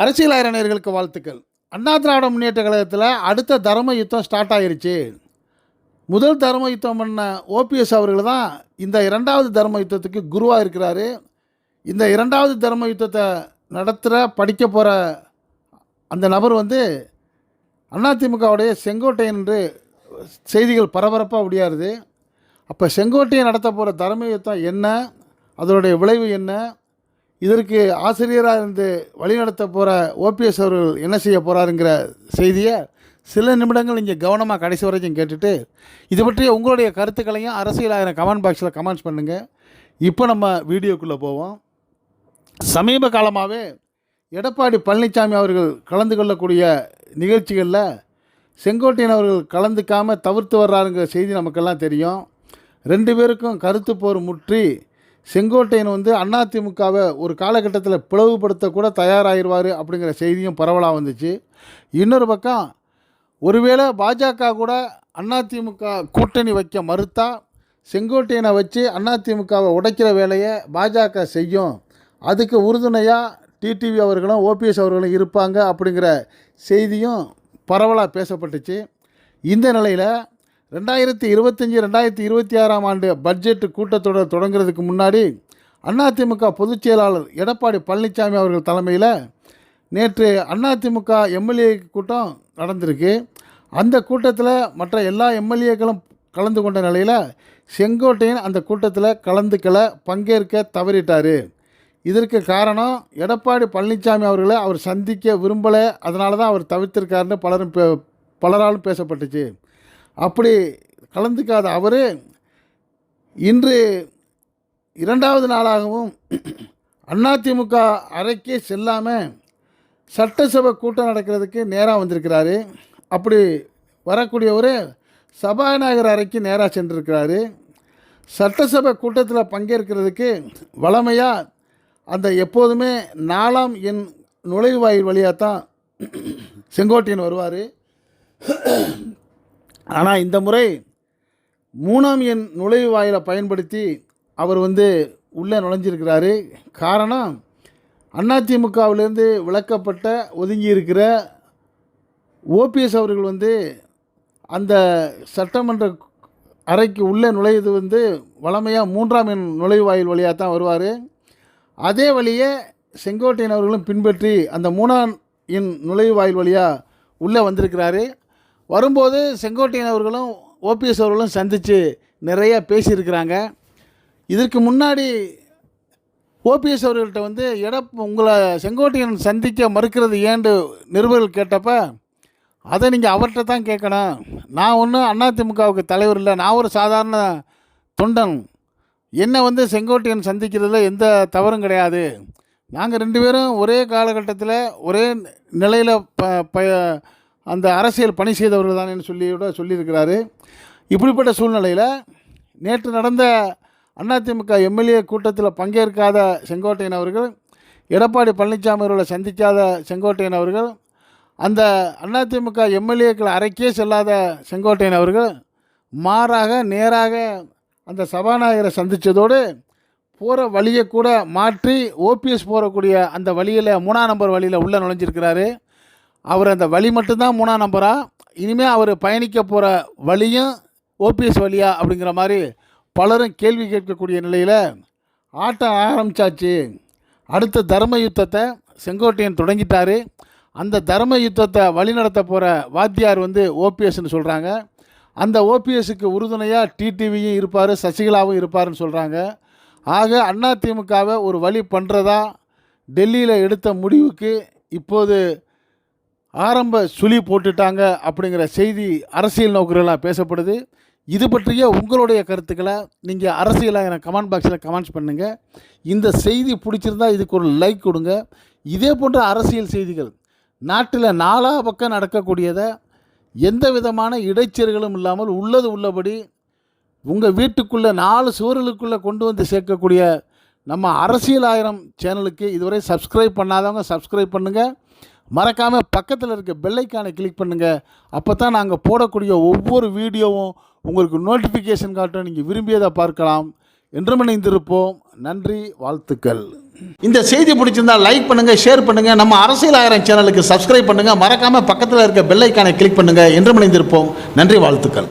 அரசியல் ஆயிரணியர்களுக்கு வாழ்த்துக்கள். அண்ணா திராவிட முன்னேற்ற கழகத்தில் அடுத்த தர்ம யுத்தம் ஸ்டார்ட் ஆகிருச்சு. முதல் தர்ம யுத்தம் பண்ண ஓபிஎஸ் அவர்கள் தான் இந்த இரண்டாவது தர்ம யுத்தத்துக்கு குருவாக இருக்கிறாரு. இந்த இரண்டாவது தர்ம யுத்தத்தை நடத்துகிற படிக்க போகிற அந்த நபர் அதிமுகவுடைய செங்கோட்டையன் என்று செய்திகள் பரபரப்பாக முடியாது. அப்போ செங்கோட்டையன் நடத்த போகிற தர்ம யுத்தம் என்ன, அதனுடைய விளைவு என்ன, இதற்கு ஆசிரியராக இருந்து வழிநடத்த போகிற ஓபிஎஸ் அவர்கள் என்ன செய்ய போகிறாருங்கிற செய்தியை சில நிமிடங்கள் இங்கே கவனமாக கடைசி வரைக்கும் கேட்டுட்டு இது பற்றிய உங்களுடைய கருத்துக்களையும் அரசியலாக கமெண்ட் பாக்ஸில் கமெண்ட்ஸ் பண்ணுங்கள். இப்போ நம்ம வீடியோக்குள்ளே போவோம். சமீப காலமாகவே எடப்பாடி பழனிசாமி அவர்கள் கலந்து கொள்ளக்கூடிய நிகழ்ச்சிகளில் செங்கோட்டையன் அவர்கள் கலந்துக்காமல் தவிர்த்து வர்றாருங்கிற செய்தி நமக்கெல்லாம் தெரியும். ரெண்டு பேருக்கும் கருத்து போர் முற்றி செங்கோட்டையன் அதிமுகவை ஒரு காலகட்டத்தில் பிளவுபடுத்தக்கூட தயாராகிடுவார் அப்படிங்கிற செய்தியும் பரவலாக வந்துச்சு. இன்னொரு பக்கம் ஒருவேளை பாஜக கூட அதிமுக கூட்டணி வைக்க மறுத்தா செங்கோட்டையனை வச்சு அதிமுகவை உடைக்கிற வேலையை பாஜக செய்யும், அதுக்கு உறுதுணையாக டிடிவி அவர்களும் ஓபிஎஸ் அவர்களும் இருப்பாங்க அப்படிங்கிற செய்தியும் பரவலாக பேசப்பட்டுச்சு. இந்த நிலையில் 2025-2026 ஆண்டு பட்ஜெட் கூட்டத்தொடர் தொடங்குறதுக்கு முன்னாடி அதிமுக பொதுச் செயலாளர் எடப்பாடி பழனிசாமி அவர்கள் தலைமையில் நேற்று அதிமுக எம்எல்ஏ கூட்டம் நடந்திருக்கு. அந்த கூட்டத்தில் மற்ற எல்லா எம்எல்ஏக்களும் கலந்து கொண்ட நிலையில் செங்கோட்டையன் அந்த கூட்டத்தில் பங்கேற்க தவறிட்டார். இதற்கு காரணம் எடப்பாடி பழனிசாமி அவர்களை அவர் சந்திக்க விரும்பலை, அதனால தான் அவர் தவிர்த்திருக்காருன்னு பலராலும் பேசப்பட்டுச்சு. அப்படி கலந்துக்காத அவர் இன்று இரண்டாவது நாளாகவும் அதிமுக அறைக்கே செல்லாமல் சட்டசபை கூட்டம் நடக்கிறதுக்கு நேராக வந்திருக்கிறாரு. அப்படி வரக்கூடியவர் சபாநாயகர் அறைக்கு நேராக சென்றிருக்கிறாரு. சட்டசபை கூட்டத்தில் பங்கேற்கிறதுக்கு வழமையாக அந்த எப்போதுமே 4ஆம் எண் நுழைவாயில் வழியாக தான் செங்கோட்டையன் வருவார். ஆனால் இந்த முறை 3ஆம் எண் நுழைவாயிலை பயன்படுத்தி அவர் உள்ளே நுழைஞ்சிருக்கிறாரு. காரணம், அதிமுகவிலேருந்து விலக்கப்பட்ட ஒதுங்கி இருக்கிற ஓபிஎஸ் அவர்கள் அந்த சட்டமன்ற அறைக்கு உள்ளே நுழைவது வழமையாக 3ஆம் எண் நுழைவாயில் வழியாக தான் வருவார். அதே வழியே செங்கோட்டையன் அவர்களும் பின்பற்றி அந்த 3ஆம் எண் நுழைவாயில் வழியாக உள்ளே வந்திருக்கிறாரு. வரும்போது செங்கோட்டையன் அவர்களும் ஓபிஎஸ் அவர்களும் சந்தித்து நிறைய பேசியிருக்கிறாங்க. இதற்கு முன்னாடி ஓபிஎஸ் அவர்கள்ட்ட உங்களை செங்கோட்டையன் சந்திக்க மறுக்கிறது ஏன்னு நிருபர்கள் கேட்டப்ப, அதை நீங்கள் அவர்கிட்ட தான் கேட்கணும், நான் ஒன்றும் அதிமுகவுக்கு தலைவர் இல்லை, நான் ஒரு சாதாரண தொண்டன், என்னை செங்கோட்டையன் சந்திக்கிறதுல எந்த தவறும் கிடையாது, நாங்கள் ரெண்டு பேரும் ஒரே காலகட்டத்தில் ஒரே நிலையில் அந்த அரசியல் பணி செய்தவர்கள் தான் சொல்லியிருக்கிறாரு. இப்படிப்பட்ட சூழ்நிலையில் நேற்று நடந்த அதிமுக எம்எல்ஏ கூட்டத்தில் பங்கேற்காத செங்கோட்டையன் அவர்கள், எடப்பாடி பழனிசாமி அவர்களை சந்திக்காத செங்கோட்டையன் அவர்கள், அந்த அதிமுக எம்எல்ஏக்கள் அறைக்கே செல்லாத செங்கோட்டையன் அவர்கள் மாறாக நேராக அந்த சபாநாயகரை சந்தித்ததோடு போகிற வழியை கூட மாற்றி ஓபிஎஸ் போகக்கூடிய அந்த வழியில் 3ஆம் நம்பர் வழியில் உள்ளே நுழைஞ்சிருக்கிறாரு. அவர் அந்த வழி மட்டும்தான் 3ஆம் நம்பரா, இனிமேல் அவர் பயணிக்க போகிற வழியும் ஓபிஎஸ் வழியா அப்படிங்கிற மாதிரி பலரும் கேள்வி கேட்கக்கூடிய நிலையில் ஆட்டம் ஆரம்பித்தாச்சு. அடுத்த தர்ம யுத்தத்தை செங்கோட்டையன் தொடங்கிட்டார். அந்த தர்ம யுத்தத்தை வழிநடத்த போகிற வாத்தியார் ஓபிஎஸ்ன்னு சொல்கிறாங்க. அந்த ஓபிஎஸ்க்கு உறுதுணையாக டிடிவியும் இருப்பார், சசிகலாவும் இருப்பார்னு சொல்கிறாங்க. ஆக அதிமுகவை ஒரு வழி பண்ணுறதா டெல்லியில் எடுத்த முடிவுக்கு இப்போது ஆரம்ப சுழி போட்டுட்டாங்க அப்படிங்கிற செய்தி அரசியல் நோக்கர்களாக பேசப்படுது. இது பற்றிய உங்களுடைய கருத்துக்களை நீங்கள் அரசியலாக எனக்கு கமெண்ட் பாக்ஸில் கமெண்ட்ஸ் பண்ணுங்கள். இந்த செய்தி பிடிச்சிருந்தால் இதுக்கு ஒரு லைக் கொடுங்க. இதே போன்ற அரசியல் செய்திகள் நாட்டில் 4 பக்கம் நடக்கக்கூடியதை எந்த விதமான இடைச்செருகளும் இல்லாமல் உள்ளது உள்ளபடி உங்கள் வீட்டுக்குள்ளே 4 சுவர்களுக்குள்ளே கொண்டு சேர்க்கக்கூடிய நம்ம அரசியல் ஆயிரம் சேனலுக்கு இதுவரை சப்ஸ்கிரைப் பண்ணாதவங்க சப்ஸ்கிரைப் பண்ணுங்கள். மறக்காமல் பக்கத்தில் இருக்க பெல்லைக்கானை கிளிக் பண்ணுங்கள். அப்போ தான் நாங்கள் போடக்கூடிய ஒவ்வொரு வீடியோவும் உங்களுக்கு நோட்டிஃபிகேஷன் காட்டும், நீங்கள் விரும்பியதை பார்க்கலாம். என்றும் இணைந்திருப்போம். நன்றி, வாழ்த்துக்கள். இந்த செய்தி பிடிச்சிருந்தா லைக் பண்ணுங்க, ஷேர் பண்ணுங்க. நம்ம அரசியல் 1000 சேனலுக்கு சப்ஸ்கிரைப் பண்ணுங்க. மறக்காம பக்கத்தில் இருக்க பெல் ஐக்கானை கிளிக் பண்ணுங்க. என்றும் இணைந்திருப்போம். நன்றி, வாழ்த்துக்கள்.